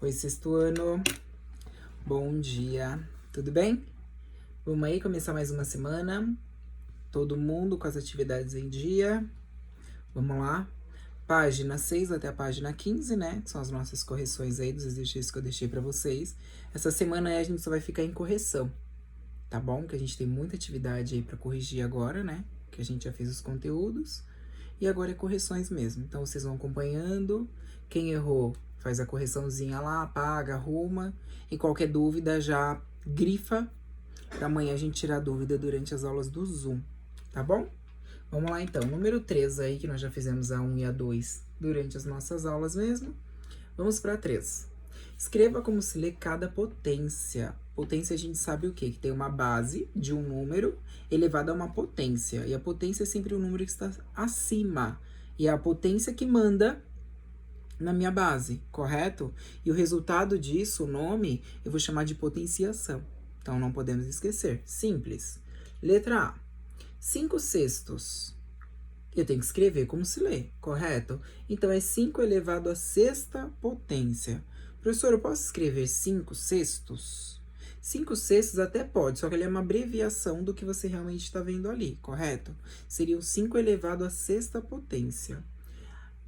Oi, sexto ano. Bom dia. Tudo bem? Vamos aí começar mais uma semana. Todo mundo com as atividades em dia. Vamos lá. Página 6 até a página 15, né? Que são as nossas correções aí dos exercícios que eu deixei pra vocês. Essa semana aí a gente só vai ficar em correção, tá bom? Que a gente tem muita atividade aí pra corrigir agora, né? Que a gente já fez os conteúdos. E agora é correções mesmo. Então vocês vão acompanhando. Quem errou, faz a correçãozinha lá, apaga, arruma. E qualquer dúvida já grifa para amanhã a gente tirar dúvida durante as aulas do Zoom, tá bom? Vamos lá então. Número 3 aí, que nós já fizemos a 1 e a 2 durante as nossas aulas mesmo. Vamos para 3. Escreva como se lê cada potência. Potência a gente sabe o quê? Que tem uma base de um número elevado a uma potência. E a potência é sempre o número que está acima. E é a potência que manda na minha base, correto? E o resultado disso, o nome, eu vou chamar de potenciação. Então não podemos esquecer. Simples. Letra A. 5/6. Eu tenho que escrever como se lê, correto? Então, é 5 elevado à sexta potência. Professor, eu posso escrever 5/6? 5/6 até pode, só que ele é uma abreviação do que você realmente está vendo ali, correto? Seria o 5 elevado à sexta potência.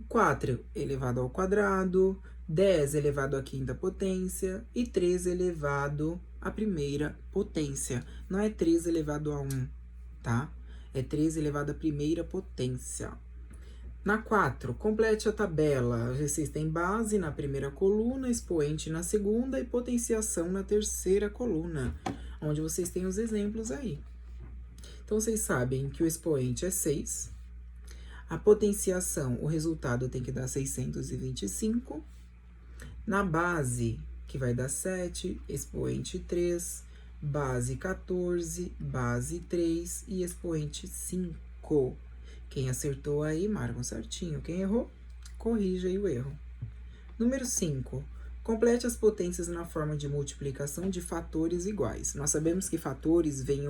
4 elevado ao quadrado, 10 elevado à quinta potência e 3 elevado à primeira potência. Não é 3 elevado a 1, tá? É 3 elevado à primeira potência. Na 4, complete a tabela. Vocês têm base na primeira coluna, expoente na segunda e potenciação na terceira coluna, onde vocês têm os exemplos aí. Então, vocês sabem que o expoente é 6. A potenciação, o resultado tem que dar 625. Na base, que vai dar 7, expoente 3, base 14, base 3 e expoente 5. Quem acertou aí, marca certinho. Quem errou, corrija aí o erro. Número 5. Complete as potências na forma de multiplicação de fatores iguais. Nós sabemos que fatores vêm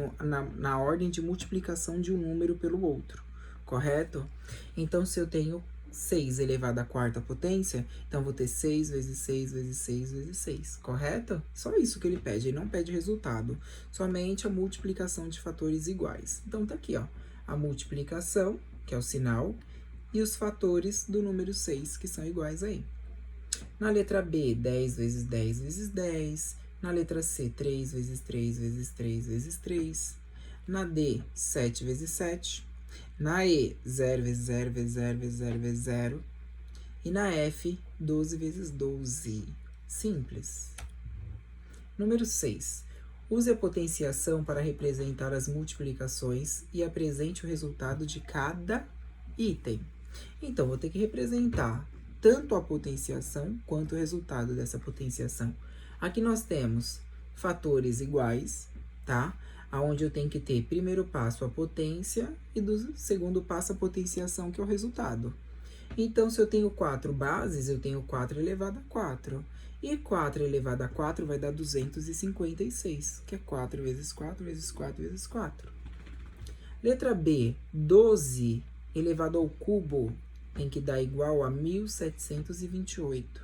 na ordem de multiplicação de um número pelo outro, correto? Então, se eu tenho 6 elevado à quarta potência, então vou ter 6 vezes 6 vezes 6 vezes 6, correto? Só isso que ele pede, ele não pede resultado, somente a multiplicação de fatores iguais. Então, tá aqui, ó, a multiplicação, que é o sinal, e os fatores do número 6, que são iguais aí. Na letra B, 10 vezes 10 vezes 10. Na letra C, 3 vezes 3 vezes 3 vezes 3. Na D, 7 vezes 7. Na E, 0 vezes 0 vezes 0 vezes 0 vezes 0. E na F, 12 vezes 12. Simples. Número 6. Use a potenciação para representar as multiplicações e apresente o resultado de cada item. Então, vou ter que representar tanto a potenciação quanto o resultado dessa potenciação. Aqui nós temos fatores iguais, tá? Onde eu tenho que ter primeiro passo a potência e do segundo passo a potenciação, que é o resultado. Então, se eu tenho 4 bases, eu tenho 4 elevado a 4. E 4 elevado a 4 vai dar 256, que é 4 vezes 4 vezes 4 vezes 4. Letra B, 12 elevado ao cubo tem que dar igual a 1728.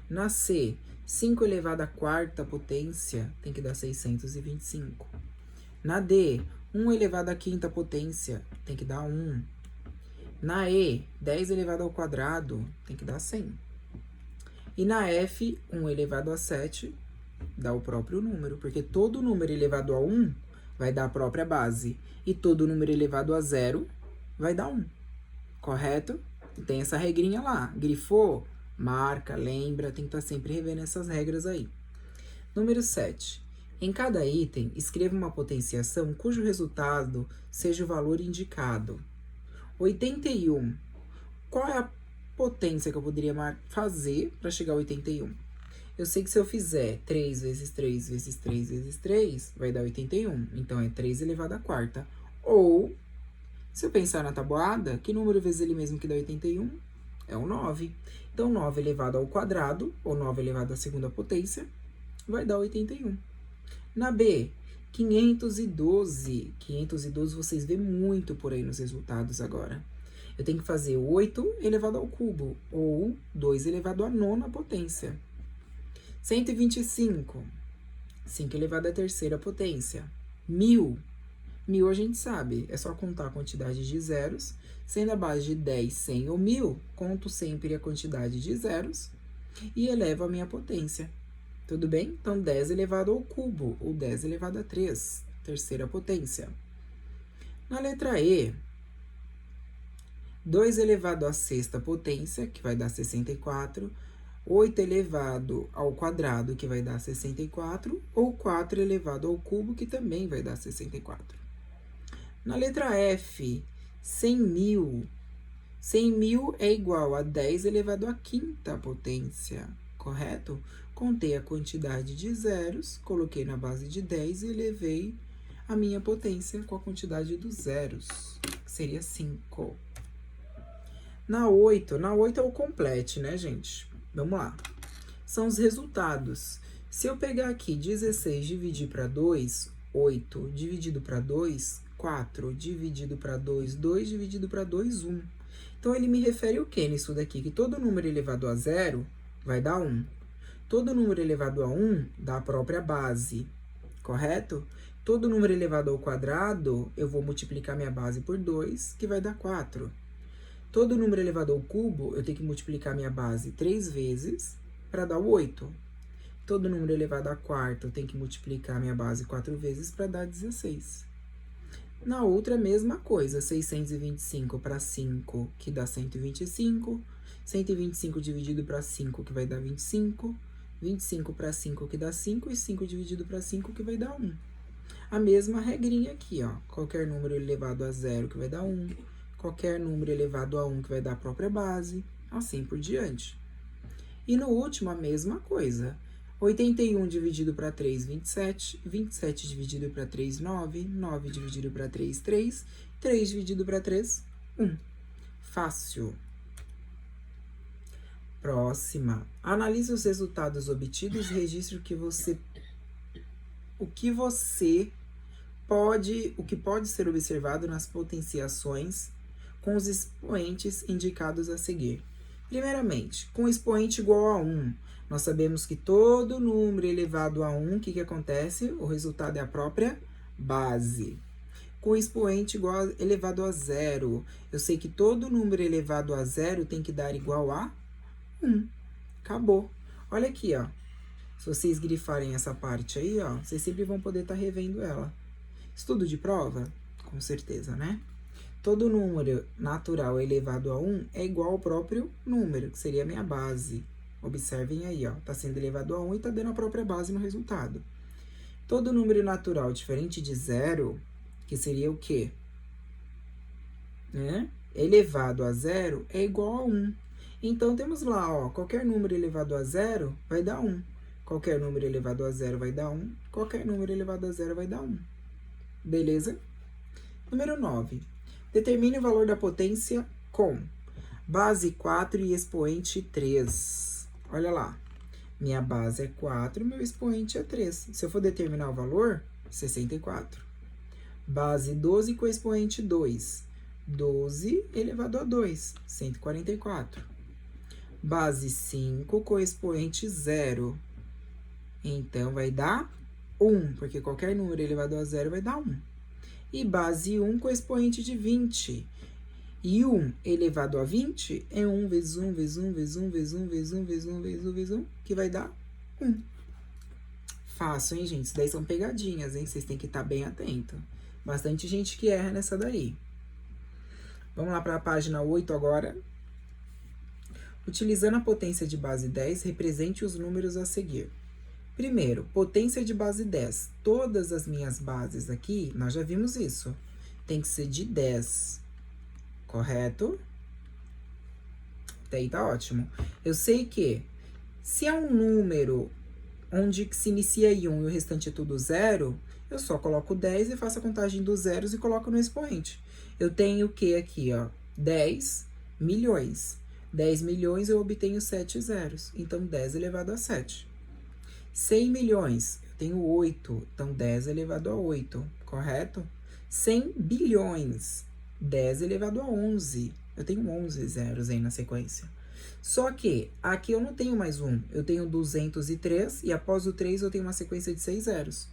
Na C, 5 elevado à quarta potência tem que dar 625. Na D, 1 elevado à quinta potência tem que dar 1. Na E, 10 elevado ao quadrado tem que dar 100. E na F, 1 elevado a 7 dá o próprio número, porque todo número elevado a 1 vai dar a própria base. E todo número elevado a 0 vai dar 1. Correto? Tem essa regrinha lá. Grifou? Marca, lembra, tem que estar sempre revendo essas regras aí. Número 7. Em cada item, escreva uma potenciação cujo resultado seja o valor indicado. 81. Qual é a potência que eu poderia fazer para chegar a 81? Eu sei que se eu fizer 3 vezes 3 vezes 3 vezes 3, vai dar 81. Então, é 3 elevado à quarta. Ou, se eu pensar na tabuada, que número vezes ele mesmo que dá 81? É o 9. Então, 9 elevado ao quadrado, ou 9 elevado à segunda potência, vai dar 81. Na B, 512. 512 vocês vê muito por aí nos resultados agora. Eu tenho que fazer 8 elevado ao cubo, ou 2 elevado à nona potência. 125. 5 elevado à terceira potência. 1000. 1000 a gente sabe, é só contar a quantidade de zeros. Sendo a base de 10, 100 ou 1000, conto sempre a quantidade de zeros e elevo a minha potência. Tudo bem? Então, 10 elevado ao cubo, ou 10 elevado a 3, terceira potência. Na letra E, 2 elevado à sexta potência, que vai dar 64, 8 elevado ao quadrado, que vai dar 64, ou 4 elevado ao cubo, que também vai dar 64. Na letra F, 100.000. 100.000 é igual a 10 elevado à quinta potência, correto? Contei a quantidade de zeros, coloquei na base de 10 e elevei a minha potência com a quantidade dos zeros, que seria 5. Na 8 é o complete, né, gente? Vamos lá. São os resultados. Se eu pegar aqui 16 dividir para 2, 8 dividido para 2, 4 dividido para 2, 2 dividido para 2, 1. Então, ele me refere o que nisso daqui? Que todo número elevado a 0 vai dar 1. Todo número elevado a 1 dá a própria base, correto? Todo número elevado ao quadrado, eu vou multiplicar minha base por 2, que vai dar 4. Todo número elevado ao cubo, eu tenho que multiplicar minha base 3 vezes para dar o 8. Todo número elevado a quarto, eu tenho que multiplicar minha base 4 vezes para dar 16. Na outra, mesma coisa, 625 para 5, que dá 125. 125 dividido para 5, que vai dar 25. 25 para 5, que dá 5. E 5 dividido para 5, que vai dar 1. A mesma regrinha aqui, ó. Qualquer número elevado a 0, que vai dar 1. Qualquer número elevado a 1, que vai dar a própria base. Assim por diante. E no último, a mesma coisa. 81 dividido para 3, 27. 27 dividido para 3, 9. 9 dividido para 3, 3. 3 dividido para 3, 1. Fácil. Próxima. Analise os resultados obtidos e registre o que pode ser observado nas potenciações com os expoentes indicados a seguir. Primeiramente, com o expoente igual a 1, nós sabemos que todo número elevado a 1, o que acontece? O resultado é a própria base. Com o expoente elevado a 0, eu sei que todo número elevado a 0 tem que dar igual a 1. Acabou. Olha aqui, ó. Se vocês grifarem essa parte aí, ó, vocês sempre vão poder estar revendo ela. Estudo de prova? Com certeza, né? Todo número natural elevado a 1 é igual ao próprio número, que seria a minha base. Observem aí, ó. Tá sendo elevado a 1 e tá dando a própria base no resultado. Todo número natural diferente de 0, que seria o quê? Né? Elevado a 0 é igual a 1. Então, temos lá, ó, qualquer número elevado a 0 vai dar 1. Qualquer número elevado a 0 vai dar 1. Qualquer número elevado a 0 vai dar 1. Beleza? Número 9. Determine o valor da potência com base 4 e expoente 3. Olha lá. Minha base é 4, meu expoente é 3. Se eu for determinar o valor, 64. Base 12 com expoente 2. 12 elevado a 2, 144. Base 5 com expoente 0. Então, vai dar 1, porque qualquer número elevado a 0 vai dar 1. E base 1 com expoente de 20. E 1 elevado a 20 é 1 vezes 1, vezes 1, vezes 1, vezes 1, vezes 1, vezes 1, vezes 1, vezes 1, que vai dar 1. Fácil, hein, gente? Isso daí são pegadinhas, hein? Vocês têm que estar bem atentos. Bastante gente que erra nessa daí. Vamos lá para a página 8 agora. Utilizando a potência de base 10, represente os números a seguir. Primeiro, potência de base 10. Todas as minhas bases aqui, nós já vimos isso. Tem que ser de 10. Correto? Até aí tá ótimo. Eu sei que, se é um número onde se inicia em 1 e o restante é tudo 0, eu só coloco 10 e faço a contagem dos zeros e coloco no expoente. Eu tenho o que aqui, ó? 10 milhões. 10 milhões eu obtenho 7 zeros. Então, 10 elevado a 7. 100 milhões, eu tenho 8. Então, 10 elevado a 8, correto? 100 bilhões, 10 elevado a 11. Eu tenho 11 zeros aí na sequência. Só que aqui eu não tenho mais 1, eu tenho 203 e após o 3 eu tenho uma sequência de 6 zeros.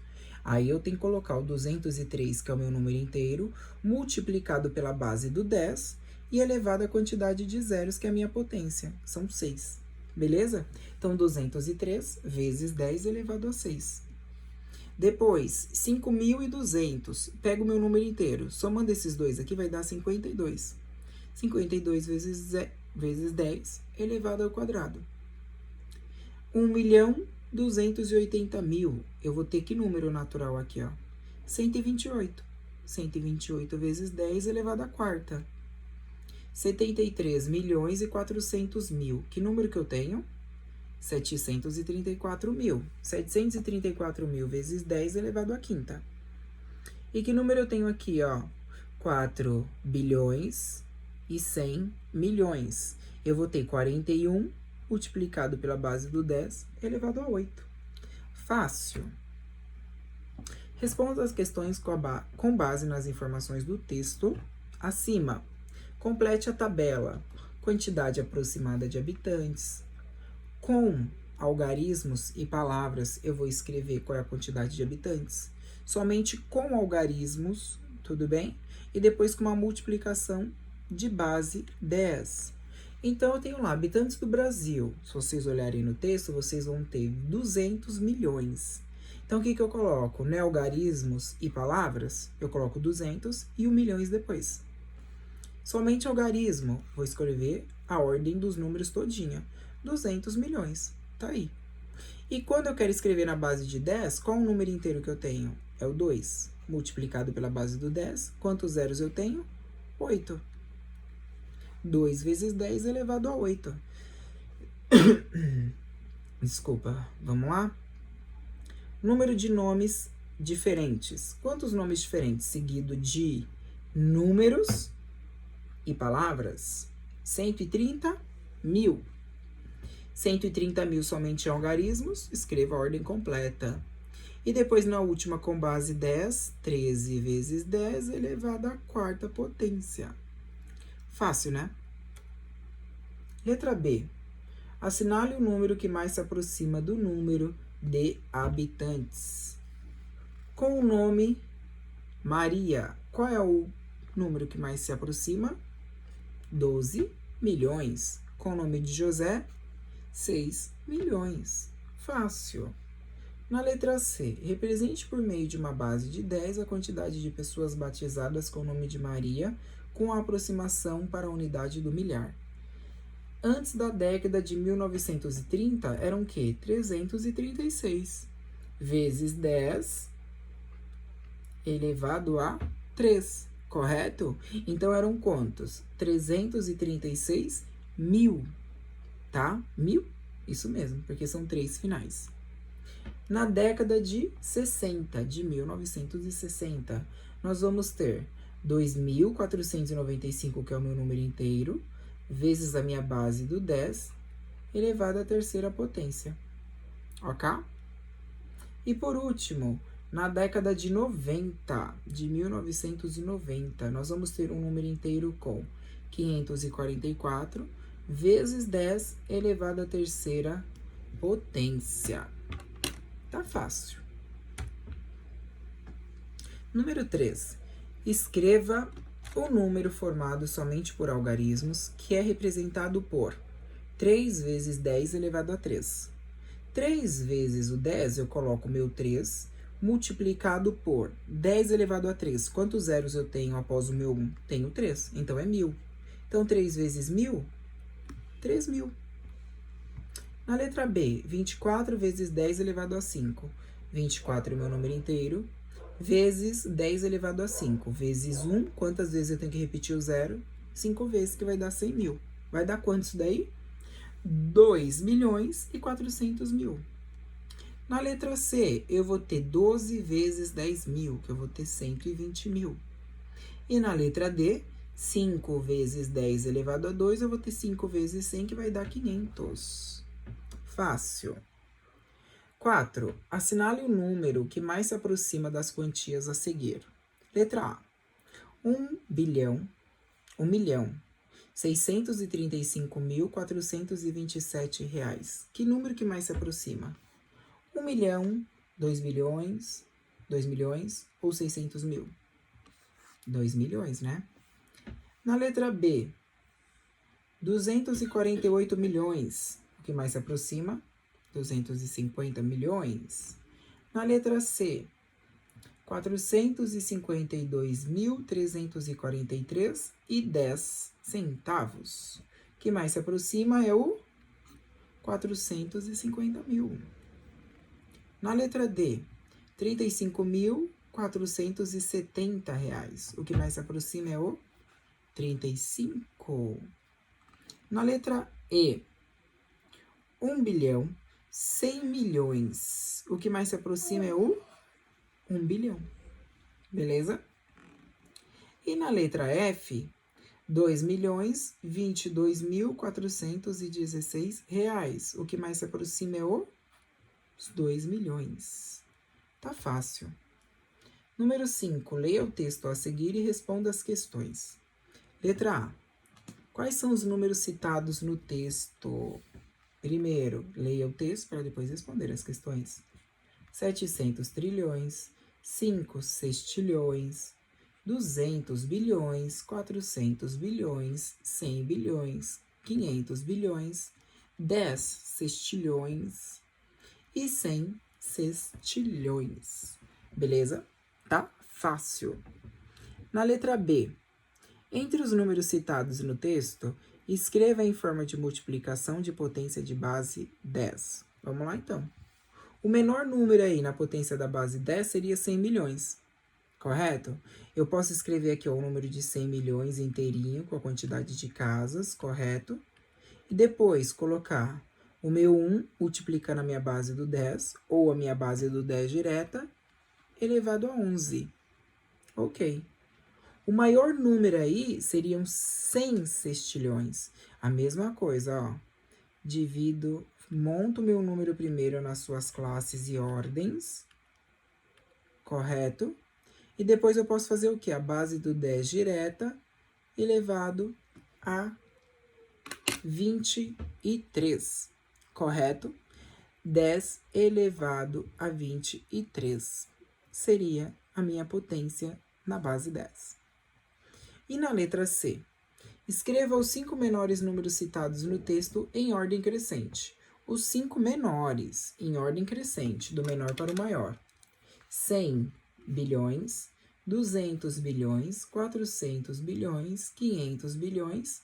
Aí eu tenho que colocar o 203, que é o meu número inteiro, multiplicado pela base do 10 e elevado à quantidade de zeros, que é a minha potência, são 6. Beleza? Então, 203 vezes 10 elevado a 6. Depois, 5.200. Pego o meu número inteiro. Somando esses dois aqui, vai dar 52. 52 vezes 10 elevado ao quadrado. 1.280.000. Eu vou ter que número natural aqui, ó? 128. 128 vezes 10 elevado à quarta. 73.400.000. Que número que eu tenho? 734.000. 734.000 vezes 10 elevado à quinta. E que número eu tenho aqui, ó? 4 bilhões e 100 milhões. Eu vou ter 41 multiplicado pela base do 10 elevado a 8. Fácil. Responda as questões com base nas informações do texto acima. Complete a tabela. Quantidade aproximada de habitantes. Com algarismos e palavras, eu vou escrever qual é a quantidade de habitantes. Somente com algarismos, tudo bem? E depois com uma multiplicação de base 10. Então, eu tenho lá, habitantes do Brasil. Se vocês olharem no texto, vocês vão ter 200 milhões. Então, o que eu coloco? Né, algarismos e palavras, eu coloco 200 e 1 milhões depois. Somente algarismo, vou escrever a ordem dos números todinha. 200 milhões, tá aí. E quando eu quero escrever na base de 10, qual o número inteiro que eu tenho? É o 2, multiplicado pela base do 10. Quantos zeros eu tenho? 8. 2 vezes 10 elevado a 8. Desculpa, vamos lá? Número de nomes diferentes. Quantos nomes diferentes? Seguido de números e palavras? 130.000. 130.000 somente em algarismos, escreva a ordem completa. E depois, na última, com base 10, 13 vezes 10 elevado à quarta potência. Fácil, né? Letra B. Assinale o número que mais se aproxima do número de habitantes. Com o nome Maria, qual é o número que mais se aproxima? 12 milhões. Com o nome de José, 6 milhões. Fácil. Na letra C, represente por meio de uma base de 10 a quantidade de pessoas batizadas com o nome de Maria, com a aproximação para a unidade do milhar. Antes da década de 1930, eram o quê? 336 vezes 10 elevado a 3, correto? Então, eram quantos? 336 mil, tá? 1000? Isso mesmo, porque são 3 finais. Na década de 60, de 1960, nós vamos ter 2.495, que é o meu número inteiro, vezes a minha base do 10, elevado à terceira potência. Ok? E por último, na década de 90, de 1990, nós vamos ter um número inteiro com 544 vezes 10 elevado à terceira potência. Tá fácil. Número 3. Escreva o número formado somente por algarismos, que é representado por 3 vezes 10 elevado a 3. 3 vezes o 10, eu coloco o meu 3, multiplicado por 10 elevado a 3. Quantos zeros eu tenho após o meu 1? Tenho 3, então é 1000. Então, 3 vezes 1000, 3.000. Na letra B, 24 vezes 10 elevado a 5. 24 é meu número inteiro, vezes 10 elevado a 5. Vezes 1, quantas vezes eu tenho que repetir o zero? 5 vezes, que vai dar 100 mil. Vai dar quanto isso daí? 2.400.000. Na letra C, eu vou ter 12 vezes 10 mil, que eu vou ter 120 mil. E na letra D, 5 vezes 10 elevado a 2, eu vou ter 5 vezes 100, que vai dar 500. Fácil. 4. Assinale o número que mais se aproxima das quantias a seguir. Letra A. 1 bilhão, 1 milhão, R$ 635.427. Que número que mais se aproxima? 1 milhão, 2 milhões, 2 milhões ou 600 mil? 2 milhões, né? Na letra B, 248 milhões. O que mais se aproxima? 250 milhões. Na letra C, 452.343,10 O que mais se aproxima é o 450 mil. Na letra D, R$ 35.470. O que mais se aproxima é o 35. Na letra E, 1 bilhão 100 milhões. O que mais se aproxima é o 1 bilhão. Beleza? E na letra F, 2.022.416 O que mais se aproxima é os 2 milhões. Tá fácil. Número 5. Leia o texto a seguir e responda as questões. Letra A. Quais são os números citados no texto? Primeiro, leia o texto para depois responder as questões. 700 trilhões, 5 sextilhões, 200 bilhões, 400 bilhões, 100 bilhões, 500 bilhões, 10 sextilhões e 100 sextilhões. Beleza? Tá fácil. Na letra B, entre os números citados no texto, escreva em forma de multiplicação de potência de base 10. Vamos lá, então. O menor número aí na potência da base 10 seria 100 milhões, correto? Eu posso escrever aqui ó, o número de 100 milhões inteirinho com a quantidade de casas, correto? E depois colocar o meu 1 multiplicando a minha base do 10, ou a minha base do 10 direta, elevado a 11. Ok. O maior número aí seriam 100 sextilhões. A mesma coisa, ó. Divido, monto meu número primeiro nas suas classes e ordens, correto? E depois eu posso fazer o quê? A base do 10 direta elevado a 23, correto? 10 elevado a 23 seria a minha potência na base 10. E na letra C, escreva os 5 menores números citados no texto em ordem crescente. Os 5 menores em ordem crescente, do menor para o maior. 100 bilhões, 200 bilhões, 400 bilhões, 500 bilhões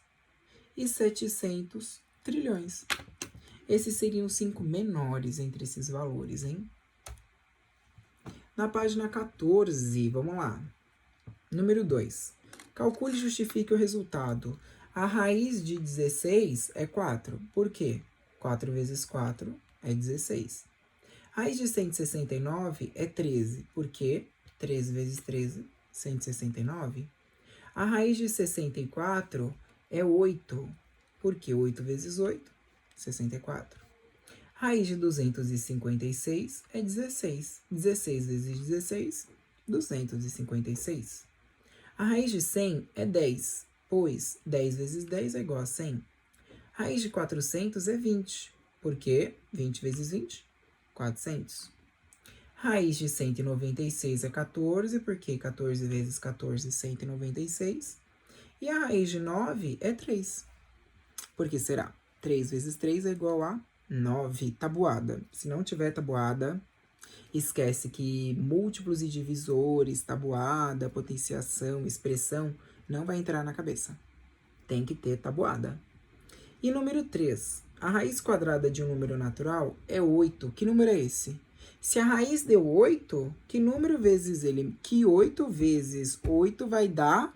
e 700 trilhões. Esses seriam os 5 menores entre esses valores, hein? Na página 14, vamos lá. Número 2. Calcule e justifique o resultado. A raiz de 16 é 4. Por quê? 4 vezes 4 é 16. A raiz de 169 é 13. Por quê? 13 vezes 13, 169. A raiz de 64 é 8. Por quê? 8 vezes 8, 64. Raiz de 256 é 16. 16 vezes 16, 256. A raiz de 100 é 10, pois 10 vezes 10 é igual a 100. Raiz de 400 é 20, porque 20 vezes 20, 400. Raiz de 196 é 14, porque 14 vezes 14, 196. E a raiz de 9 é 3. Por que será? 3 vezes 3 é igual a 9. Tabuada. Se não tiver tabuada, esquece que múltiplos e divisores, tabuada, potenciação, expressão, não vai entrar na cabeça. Tem que ter tabuada. E número 3. A raiz quadrada de um número natural é 8. Que número é esse? Se a raiz deu 8, que número vezes ele? Que 8 vezes 8 vai dar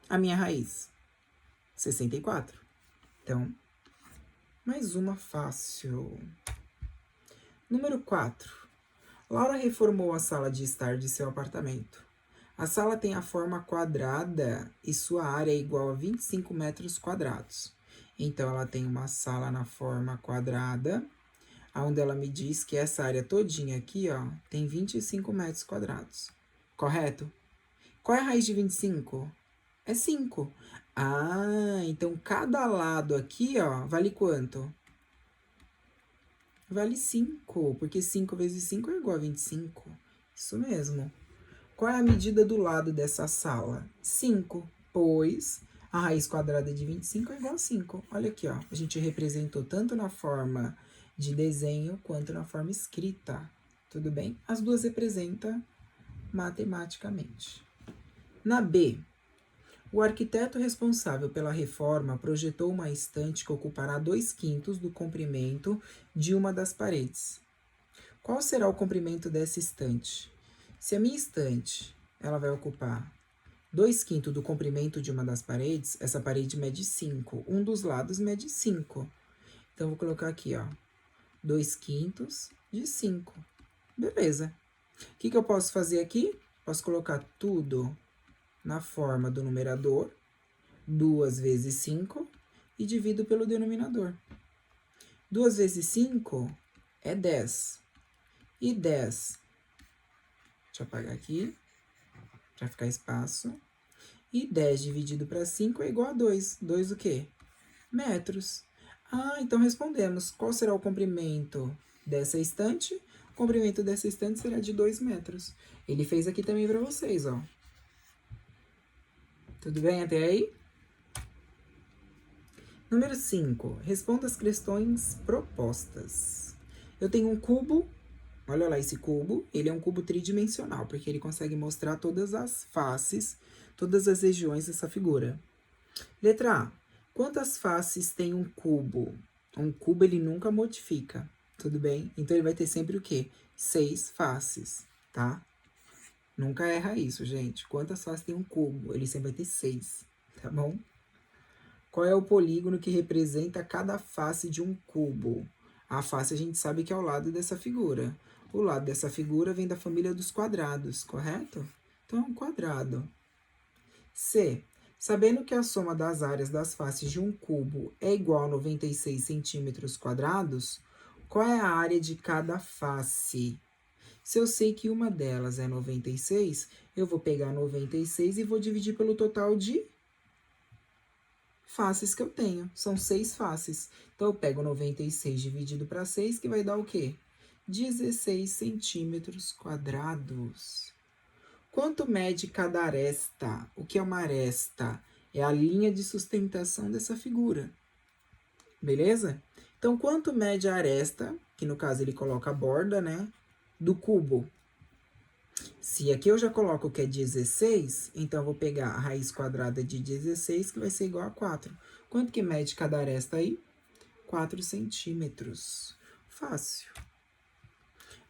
a minha raiz? 64. Então, mais uma fácil. Número 4. Laura reformou a sala de estar de seu apartamento. A sala tem a forma quadrada e sua área é igual a 25 metros quadrados. Então, ela tem uma sala na forma quadrada, onde ela me diz que essa área todinha aqui, ó, tem 25 metros quadrados. Correto? Qual é a raiz de 25? É 5. Ah, então cada lado aqui, ó, vale quanto? Vale 5, porque 5 vezes 5 é igual a 25. Isso mesmo. Qual é a medida do lado dessa sala? 5, pois a raiz quadrada de 25 é igual a 5. Olha aqui, ó. A gente representou tanto na forma de desenho quanto na forma escrita. Tudo bem? As duas representam matematicamente. Na B, o arquiteto responsável pela reforma projetou uma estante que ocupará 2/5 do comprimento de uma das paredes. Qual será o comprimento dessa estante? Se a minha estante ela vai ocupar 2/5 do comprimento de uma das paredes, essa parede mede 5. Um dos lados mede 5. Então, vou colocar aqui, ó, 2/5 de 5. Beleza. O que eu posso fazer aqui? Posso colocar tudo na forma do numerador, 2 vezes 5, e divido pelo denominador. 2 vezes 5 é 10. E 10, deixa eu apagar aqui, para ficar espaço. E 10 dividido para 5 é igual a 2. 2 o quê? Metros. Ah, então respondemos. Qual será o comprimento dessa estante? O comprimento dessa estante será de 2 metros. Ele fez aqui também para vocês, ó. Tudo bem até aí? Número 5. Responda as questões propostas. Eu tenho um cubo. Olha lá esse cubo. Ele é um cubo tridimensional, porque ele consegue mostrar todas as faces, todas as regiões dessa figura. Letra A. Quantas faces tem um cubo? Um cubo ele nunca modifica, tudo bem? Então ele vai ter sempre o quê? 6 faces, tá? Nunca erra isso, gente. Quantas faces tem um cubo? Ele sempre vai ter 6, tá bom? Qual é o polígono que representa cada face de um cubo? A face a gente sabe que é ao lado dessa figura. O lado dessa figura vem da família dos quadrados, correto? Então é um quadrado. C. Sabendo que a soma das áreas das faces de um cubo é igual a 96 centímetros quadrados, qual é a área de cada face? Se eu sei que uma delas é 96, eu vou pegar 96 e vou dividir pelo total de faces que eu tenho. São 6 faces. Então, eu pego 96 dividido para 6, que vai dar o quê? 16 centímetros quadrados. Quanto mede cada aresta? O que é uma aresta? É a linha de sustentação dessa figura. Beleza? Então, quanto mede a aresta, que no caso ele coloca a borda, né, do cubo? Se aqui eu já coloco que é 16, então eu vou pegar a raiz quadrada de 16, que vai ser igual a 4. Quanto que mede cada aresta aí? 4 centímetros. Fácil.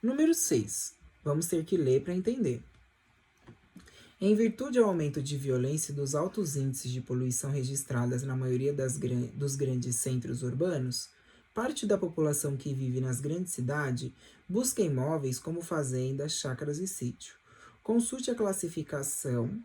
Número 6. Vamos ter que ler para entender. Em virtude ao aumento de violência e dos altos índices de poluição registradas na maioria dos grandes centros urbanos, parte da população que vive nas grandes cidades busca imóveis como fazendas, chácaras e sítio. Consulte a classificação,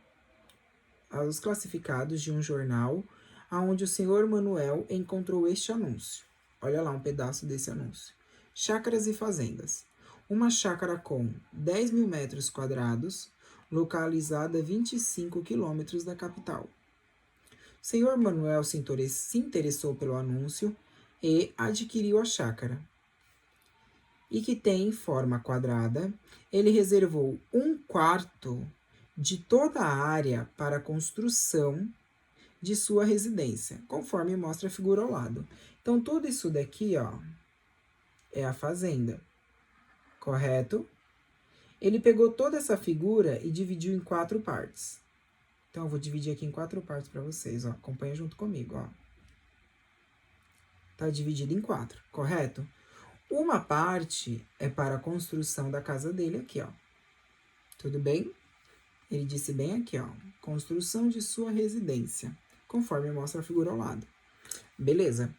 os classificados de um jornal onde o senhor Manuel encontrou este anúncio. Olha lá um pedaço desse anúncio. Chácaras e fazendas. Uma chácara com 10 mil metros quadrados, localizada a 25 quilômetros da capital. O senhor Manuel se interessou pelo anúncio e adquiriu a chácara. E que tem forma quadrada, ele reservou 1/4 de toda a área para a construção de sua residência, conforme mostra a figura ao lado. Então, tudo isso daqui, ó, é a fazenda, correto? Ele pegou toda essa figura e dividiu em 4 partes. Então, eu vou dividir aqui em 4 partes para vocês, ó. Acompanha junto comigo, ó. Tá dividido em 4, correto? Uma parte é para a construção da casa dele aqui, ó. Tudo bem? Ele disse bem aqui, ó. Construção de sua residência, conforme mostra a figura ao lado. Beleza.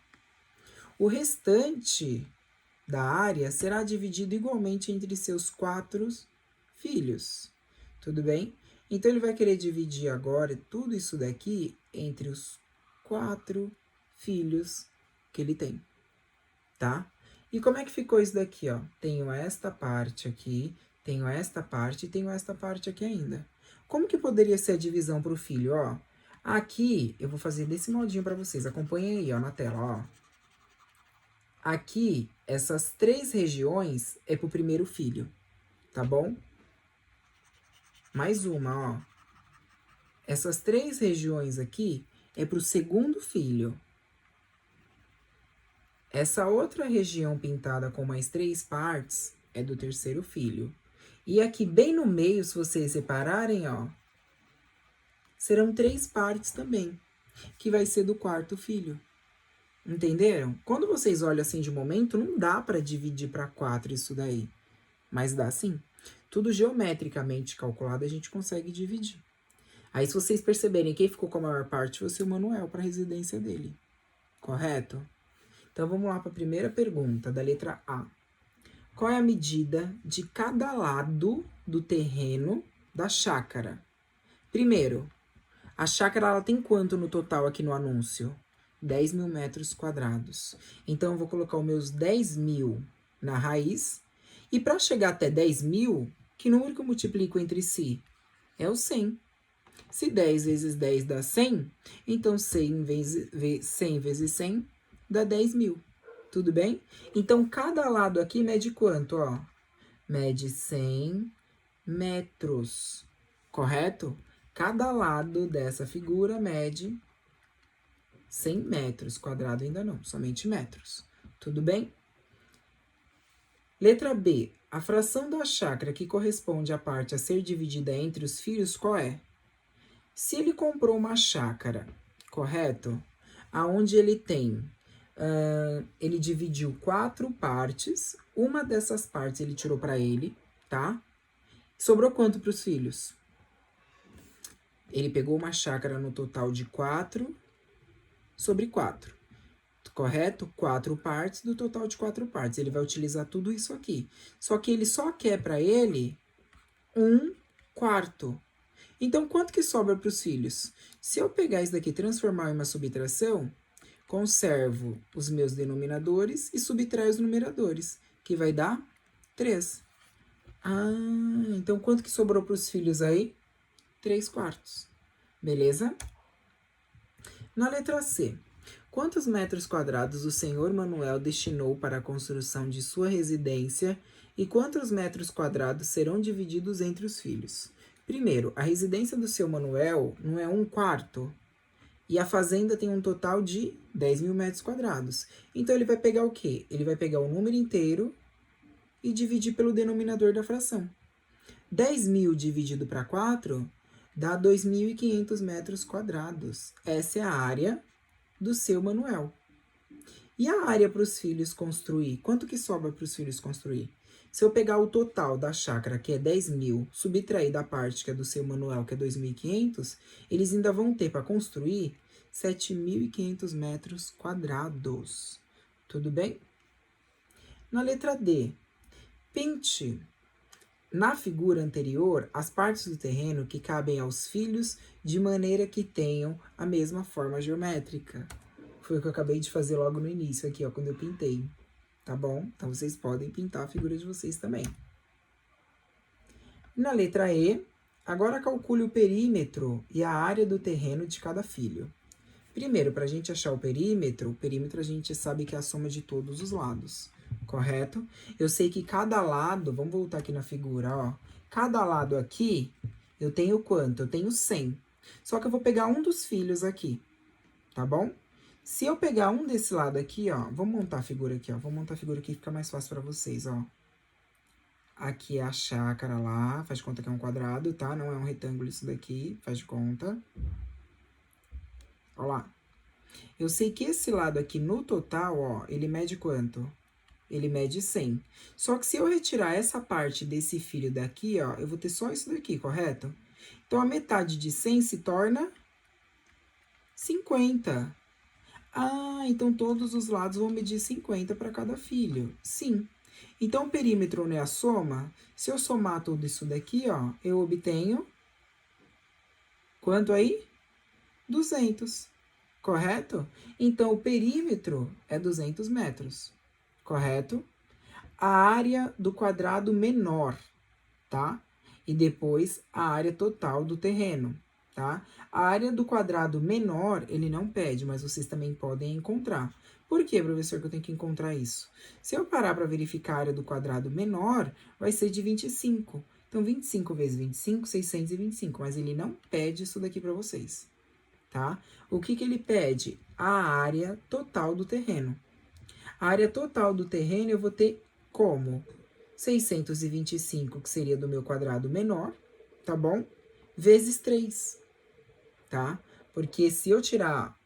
O restante da área será dividido igualmente entre seus 4 filhos. Tudo bem? Então, ele vai querer dividir agora tudo isso daqui entre os 4 filhos que ele tem, tá? E como é que ficou isso daqui, ó? Tenho esta parte aqui, tenho esta parte e tenho esta parte aqui ainda. Como que poderia ser a divisão para o filho, ó? Aqui, eu vou fazer desse modinho pra vocês. Acompanhem aí, ó, na tela, ó. Aqui, essas 3 regiões é pro primeiro filho, tá bom? Mais uma, ó. Essas 3 regiões aqui é pro segundo filho. Essa outra região pintada com mais 3 partes é do terceiro filho. E aqui bem no meio, se vocês repararem, ó, serão 3 partes também, que vai ser do quarto filho. Entenderam? Quando vocês olham assim de momento, não dá para dividir para 4 isso daí. Mas dá sim. Tudo geometricamente calculado a gente consegue dividir. Aí se vocês perceberem, quem ficou com a maior parte foi o seu Manuel para a residência dele. Correto? Então vamos lá para a primeira pergunta, da letra A. Qual é a medida de cada lado do terreno da chácara? Primeiro, a chácara ela tem quanto no total aqui no anúncio? 10 mil metros quadrados. Então, eu vou colocar os meus 10 mil na raiz. E para chegar até 10 mil, que número que eu multiplico entre si? É o 100. Se 10 vezes 10 dá 100, então 100 vezes 100 dá 10 mil. Tudo bem? Então, cada lado aqui mede quanto, ó? Mede 100 metros, correto? Cada lado dessa figura mede 100 metros, quadrado ainda não, somente metros. Tudo bem? Letra B. A fração da chácara que corresponde à parte a ser dividida entre os filhos, qual é? Se ele comprou uma chácara, correto? Aonde ele tem, ele dividiu 4 partes, uma dessas partes ele tirou para ele, tá? Sobrou quanto para os filhos? Ele pegou uma chácara no total de 4 sobre 4, correto? 4 partes do total de 4 partes. Ele vai utilizar tudo isso aqui. Só que ele só quer para ele 1/4. Então, quanto que sobra para os filhos? Se eu pegar isso daqui e transformar em uma subtração, conservo os meus denominadores e subtraio os numeradores, que vai dar 3. Então quanto que sobrou para os filhos aí? 3/4. Beleza? Na letra C. Quantos metros quadrados o senhor Manuel destinou para a construção de sua residência e quantos metros quadrados serão divididos entre os filhos? Primeiro, a residência do seu Manuel não é 1/4 e a fazenda tem um total de 10 mil metros quadrados. Então, ele vai pegar o quê? Ele vai pegar o número inteiro e dividir pelo denominador da fração. 10 mil dividido para 4 dá 2.500 metros quadrados. Essa é a área do seu Manuel. E a área para os filhos construir? Quanto que sobra para os filhos construir? Se eu pegar o total da chácara, que é 10 mil, subtrair da parte que é do seu Manuel, que é 2.500, eles ainda vão ter para construir 7.500 metros quadrados. Tudo bem? Na letra D, pinte na figura anterior as partes do terreno que cabem aos filhos de maneira que tenham a mesma forma geométrica. Foi o que eu acabei de fazer logo no início aqui, ó, quando eu pintei. Tá bom? Então, vocês podem pintar a figura de vocês também. Na letra E, agora calcule o perímetro e a área do terreno de cada filho. Primeiro, para a gente achar o perímetro a gente sabe que é a soma de todos os lados, correto? Eu sei que cada lado, vamos voltar aqui na figura, ó. Cada lado aqui, eu tenho quanto? Eu tenho 100. Só que eu vou pegar um dos filhos aqui, tá bom? Se eu pegar um desse lado aqui, ó, vamos montar a figura aqui, ó. Vou montar a figura aqui que fica mais fácil para vocês, ó. Aqui é a chácara lá, faz de conta que é um quadrado, tá? Não é um retângulo isso daqui, faz de conta. Ó lá. Eu sei que esse lado aqui, no total, ó, ele mede quanto? Ele mede 100. Só que se eu retirar essa parte desse filho daqui, ó, eu vou ter só isso daqui, correto? Então, a metade de 100 se torna 50. Então todos os lados vão medir 50 para cada filho. Sim. Então, o perímetro não é a soma? Se eu somar tudo isso daqui, ó, eu obtenho quanto aí? 200. Correto? Então, o perímetro é 200 metros. Correto? A área do quadrado menor, tá? E depois a área total do terreno. tá? A área do quadrado menor, ele não pede, mas vocês também podem encontrar. Por que, professor, que eu tenho que encontrar isso? Se eu parar para verificar a área do quadrado menor, vai ser de 25. Então, 25 vezes 25, 625. Mas ele não pede isso daqui para vocês, tá? O que ele pede? A área total do terreno. A área total do terreno eu vou ter como? 625, que seria do meu quadrado menor, tá bom? Vezes 3, tá? Porque se eu tirar,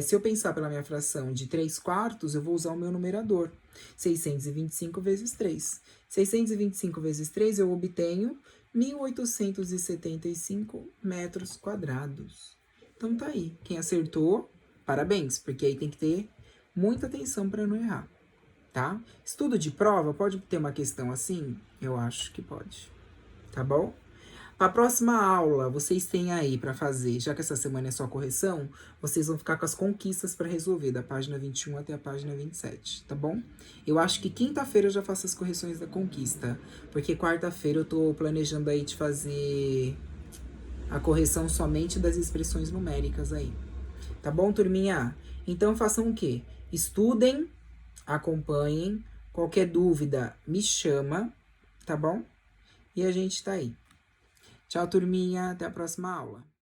se eu pensar pela minha fração de 3 quartos, eu vou usar o meu numerador. 625 vezes 3. 625 vezes 3 eu obtenho 1.875 metros quadrados. Então tá aí. Quem acertou, parabéns, porque aí tem que ter muita atenção para não errar, tá? Estudo de prova, pode ter uma questão assim? Eu acho que pode, tá bom? Para a próxima aula, vocês têm aí para fazer, já que essa semana é só correção, vocês vão ficar com as conquistas para resolver, da página 21 até a página 27, tá bom? Eu acho que quinta-feira eu já faço as correções da conquista, porque quarta-feira eu tô planejando aí de fazer a correção somente das expressões numéricas aí. Tá bom, turminha? Então façam o quê? Estudem, acompanhem. Qualquer dúvida, me chama, tá bom? E a gente tá aí. Tchau, turminha. Até a próxima aula.